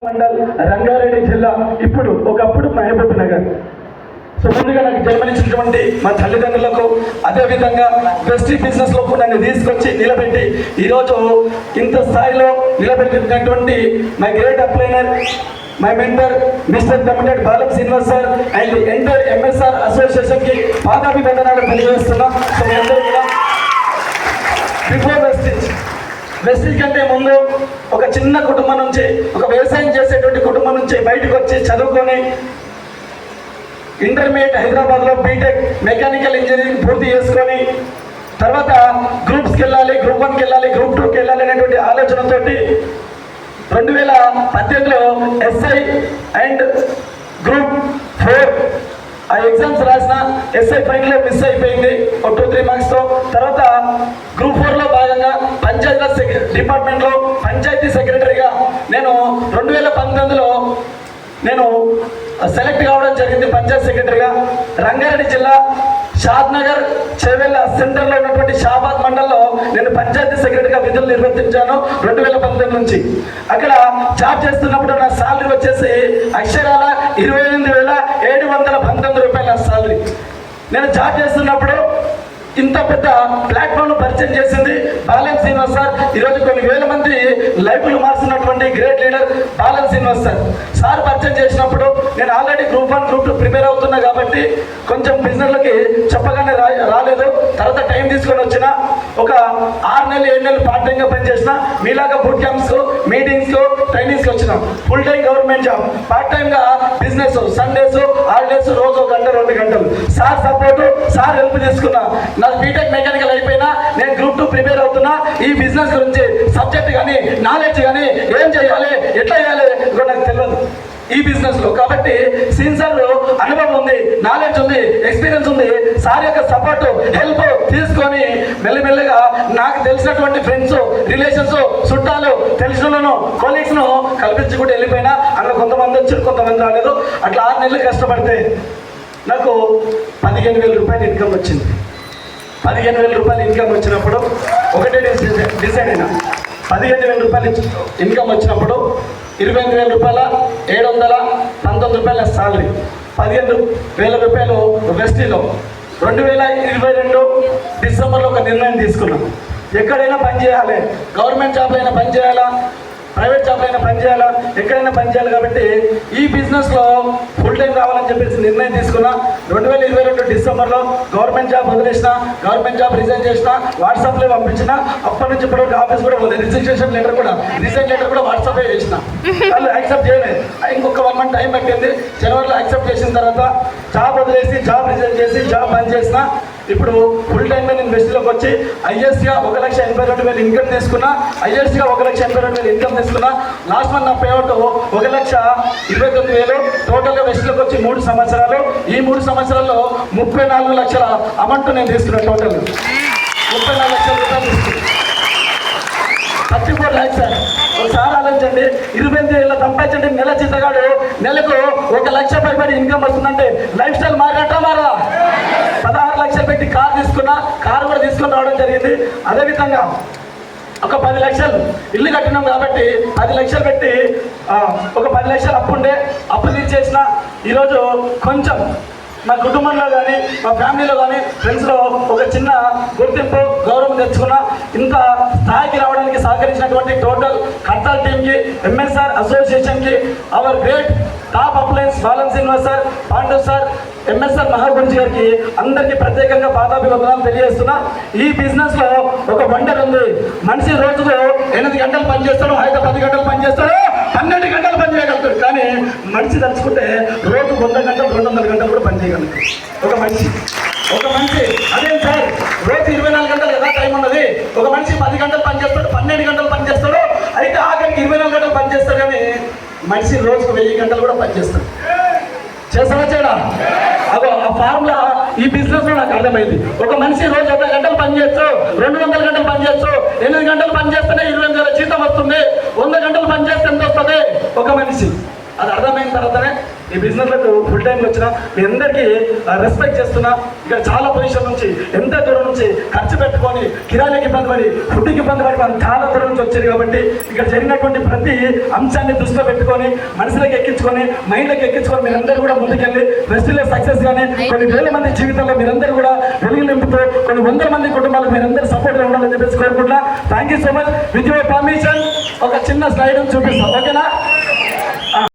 మండల్ రంగారెడ్డి జిల్లా ఇప్పుడు ఒకప్పుడు మహబూబ్ నగర్. సో ముందుగా నాకు జన్మనిచ్చినటువంటి మా తల్లిదండ్రులకు, అదేవిధంగా బెస్ట్ బిజినెస్ లో నన్ను తీసుకొచ్చి నిలబెట్టి ఈరోజు ఇంత స్థాయిలో నిలబెట్టినటువంటి my great upliner, my mentor mister committed Balam Srinivas sir and enter MSR association కి పాదాభివందనాలు తెలియజేస్తున్నాం. సో మీ అందరూ కూడా బిఫోర్ వెస్టిజ్ కంటే ముందు ఒక చిన్న కుటుంబం నుంచి, ఒక వ్యవసాయం చేసేటువంటి కుటుంబం నుంచి బయటకు వచ్చి చదువుకొని ఇంటర్మీడియట్ హైదరాబాద్లో బీటెక్ మెకానికల్ ఇంజనీరింగ్ పూర్తి చేసుకొని తర్వాత గ్రూప్స్కి వెళ్ళాలి, గ్రూప్ 1కి వెళ్ళాలి, గ్రూప్ 2కి వెళ్ళాలి అనేటువంటి ఆలోచనతోటి 2018లో ఎస్ఐ అండ్ గ్రూప్ 4 ఆ ఎగ్జామ్స్ రాసిన. ఎస్ఐ ఫైనల్లో మిస్ అయిపోయింది ఒక 2-3 మార్క్స్తో. తర్వాత గ్రూప్ 4లో భాగంగా పంచాయతీ డిపార్ట్మెంట్లో పంచాయతీ సెక్రటరీగా నేను 2019లో నేను సెలెక్ట్ కావడం జరిగింది. పంచాయతీ సెక్రటరీగా రంగారెడ్డి జిల్లా షాద్నగర్ చేవెళ్ళ సెంటర్లో ఉన్నటువంటి షాబాద్ మండలంలో నేను పంచాయతీ సెక్రటరీగా విధులు నిర్వర్తించాను 2019 నుంచి. అక్కడ జాబ్ చేస్తున్నప్పుడు నా సాలరీ వచ్చేసి అక్షరాల 28,719 రూపాయలు నా సాలరీ. నేను జాబ్ చేస్తున్నప్పుడు ఇంత పెద్ద ప్లాట్ఫామ్ పరిచయం చేసింది బాలం శ్రీనివాస్ సార్. ఈరోజు కొన్ని వేల మంది లైఫ్లు మార్చినటువంటి great leader Balam Srinivas sir. Sir పరిచయం చేసినప్పుడు నేను ఆల్రెడీ గ్రూప్ 1, గ్రూప్ 2 ప్రిపేర్ అవుతున్నా కాబట్టి కొంచెం బిజినెస్లకి చెప్పగానే రాలేదు. తర్వాత టైం తీసుకొని వచ్చిన ఒక 6 నెలలు 7 నెలలు పార్ట్ టైంగా పనిచేసిన. మీలాగా బూట్ క్యాంప్స్, మీటింగ్స్, ట్రైనింగ్స్కి వచ్చిన. Full time government job, part టైంగా బిజినెస్, సండేస్, హాలిడేస్, రోజు 1 గంట 2 గంటలు. సార్ సపోర్టు, సార్ హెల్ప్ తీసుకున్నా. నాకు బీటెక్ మెకానికల్ అయిపోయినా నేను గ్రూప్ 2 ప్రిపేర్ అవుతున్నా. ఈ బిజినెస్ గురించి సబ్జెక్ట్ కానీ నాలెడ్జ్ కానీ ఏం చేయాలి, ఎట్లా చేయాలి నాకు తెలియదు ఈ బిజినెస్ లో. కాబట్టి సిన్సియర్ అనుభవం ఉంది, నాలెడ్జ్ ఉంది, ఎక్స్పీరియన్స్ ఉంది. సార్ యొక్క సపోర్ట్, హెల్ప్ తీసుకొని మెల్లమెల్లగా నాకు తెలిసినటువంటి ఫ్రెండ్స్, రిలేషన్స్, చుట్టాలు, తెలిసిన కొలీగ్స్ ను కల్పించుకుంటూ వెళ్ళిపోయినా. అందులో కొంతమంది వచ్చారు, కొంతమంది రాలేదు. అట్లా 6 నెలలు కష్టపడితే నాకు 15,000 రూపాయలు ఇన్కమ్ వచ్చింది. 15,000 రూపాయలు ఇన్కమ్ వచ్చినప్పుడు ఒకటే డిసైడ్ అయినా. 15,000 రూపాయలు ఇన్కమ్ వచ్చినప్పుడు 28,000 రూపాయల 719 రూపాయల సాలరీ, 15,000 రూపాయలు వెస్టీలో. 2022 డిసెంబర్లో ఒక నిర్ణయం తీసుకున్నాం. ఎక్కడైనా పని చేయాలి, గవర్నమెంట్ జాబ్లో అయినా పని చేయాలా, ప్రైవేట్ జాబ్లో అయినా పని చేయాలా, ఎక్కడైనా పని చేయాలి. కాబట్టి ఈ బిజినెస్లో ఫుల్ టైం రావాలని చెప్పేసి నిర్ణయం తీసుకున్నా. 2022 డిసెంబర్లో గవర్నమెంట్ జాబ్ వదిలేసిన, గవర్నమెంట్ జాబ్ రిజైన్ చేసిన, వాట్సాప్లో పంపించిన. అప్పటి నుంచి ఇప్పటివరకు ఆఫీస్ కూడా పోలేదు. రిజిస్ట్రేషన్ లెటర్ కూడా, రిజైన్ లెటర్ కూడా వాట్సాప్లో చేసిన. వాళ్ళు యాక్సెప్ట్ చేయలేదు. ఇంకొక 1 మంత్ టైం పట్టింది. జనవరిలో యాక్సెప్ట్ చేసిన తర్వాత జాబ్ వదిలేసి, జాబ్ రిజైన్ చేసి, జాబ్ బంద్ చేసిన. ఇప్పుడు ఫుల్ టైంలో నేను వెస్ట్లోకి వచ్చి ఐఎస్గా 1,82,000 ఇన్కమ్ తీసుకున్నా. ఐఎస్గా 1,82,000 ఇన్కమ్ తీసుకున్నా. లాస్ట్ మంత్ నా పేఅవుట్ 1,29,000. టోటల్గా వెస్ట్లోకి వచ్చి 3 సంవత్సరాలు. ఈ 3 సంవత్సరాల్లో 34 లక్షల అమౌంట్ నేను తీసుకున్నాను. టోటల్ 34 లక్షల రూపాయలు తీసుకున్నాను. 34 lakhs సార్. ఒకసారి ఆలోచించండి, 28 ఏళ్ళ సంపాదించండి. నెల జీతగాడు నెలకు 1 లక్ష పైబడి ఇన్కమ్ వస్తుందంటే లైఫ్ స్టైల్ మారటా మారా? 16 లక్షలు పెట్టి కారు తీసుకున్నా. కారు కూడా తీసుకొని రావడం జరిగింది. అదేవిధంగా ఒక 10 లక్షలు ఇల్లు కట్టినాం కాబట్టి 10 లక్షలు పెట్టి ఒక 10 లక్షలు అప్పు ఉండే, అప్పు తీర్చేసిన. ఈరోజు కొంచెం మా కుటుంబంలో కానీ, మా ఫ్యామిలీలో కానీ, ఫ్రెండ్స్లో ఒక చిన్న గుర్తింపు, గౌరవం తెచ్చుకున్నా. ఇంత స్థాయికి రావడానికి సహకరించినటువంటి టోటల్ కర్తాల్ టీమ్కి, ఎంఎస్ఆర్ అసోసియేషన్కి, our great top appliance Balam Srinivas sir, Pandu sir, MSR Mahaguruji గారికి అందరికీ ప్రత్యేకంగా పాదాభివందనాలు తెలియజేస్తున్నా. ఈ బిజినెస్లో ఒక వండర్ ఉంది. మనిషి రోజుకు 8 గంటలు పనిచేస్తాడు, అయితే 10 గంటలు పనిచేస్తాడు, 12 గంటలు పని చేయగలుగుతాడు. కానీ మనిషి తలుచుకుంటే రోజు 100 గంటలు 200 గంటలు కూడా పని చేయగలుగుతాడు ఒక మనిషి. అదే సార్, రోజు 24 గంటలు ఎలా టైం ఉన్నది. ఒక మనిషి 10 గంటలు పనిచేస్తాడు, 12 గంటలు పనిచేస్తాడు, అయితే ఆఖరికి 24 గంటలు పనిచేస్తాడు. కానీ మనిషి రోజుకు 1000 గంటలు కూడా పనిచేస్తాడు. చేస్తావా చేయడా? అదో ఆ ఫార్ములా ఈ బిజినెస్ లో నాకు అర్థమైంది. ఒక మనిషి రోజు 100 గంటలు పనిచేయచ్చు, 200 గంటలు పనిచేయచ్చు, 8 గంటలు పనిచేస్తేనే 20,000 జీతం వస్తుంది. 100 గంటలు పనిచేస్తే ఎంత వస్తుంది ఒక మనిషి? అది అర్థమైన తర్వాతనే ఈ బిజినెస్లకు ఫుల్ టైంకి వచ్చిన మీ అందరికీ రెస్పెక్ట్ చేస్తున్నా. ఇక్కడ చాలా పొజిషన్ నుంచి ఎంత దూరం నుంచి ఖర్చు పెట్టుకొని కిరాయికి ఇబ్బంది పడి ఫుడ్కి ఇబ్బంది పడి వాళ్ళు చాలా దూరం నుంచి వచ్చారు. కాబట్టి ఇక్కడ జరిగినటువంటి ప్రతి అంశాన్ని దృష్టిలో పెట్టుకొని మనసులకు ఎక్కించుకొని మైండ్లకు ఎక్కించుకొని మీరందరూ కూడా ముందుకెళ్ళి ఫెస్టివల్ సక్సెస్ గానే కొన్ని వేల మంది జీవితంలో మీరందరూ కూడా వెలుగు నింపుతూ కొన్ని వందల మంది కుటుంబాలకు మీరందరూ సపోర్ట్గా ఉండాలని చెప్పేసి కోరుకుంటున్నా. Thank you so much. With your permission ఒక చిన్న స్లైడ్ చూపిస్తాం, ఓకేనా?